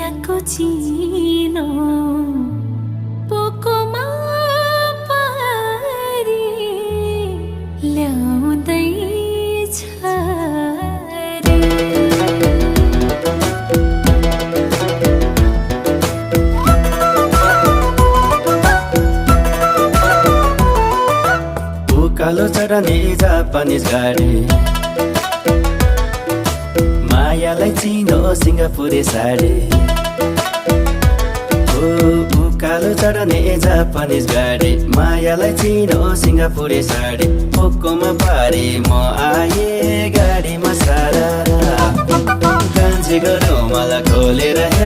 मायाको चिनो पोकोमा पारी ल्याउँदैछ रे। उकालो चढने जापानिज गाडी मायालाई चिनो सिङ्गापुरे साडी। उकालो चढने जापानिज गाडी मायालाई चिनो सिङ्गापुरे साडी। पोकोमा पारी म आए गाडीमा सारा कान्छे गरौँ मलाई खोलेर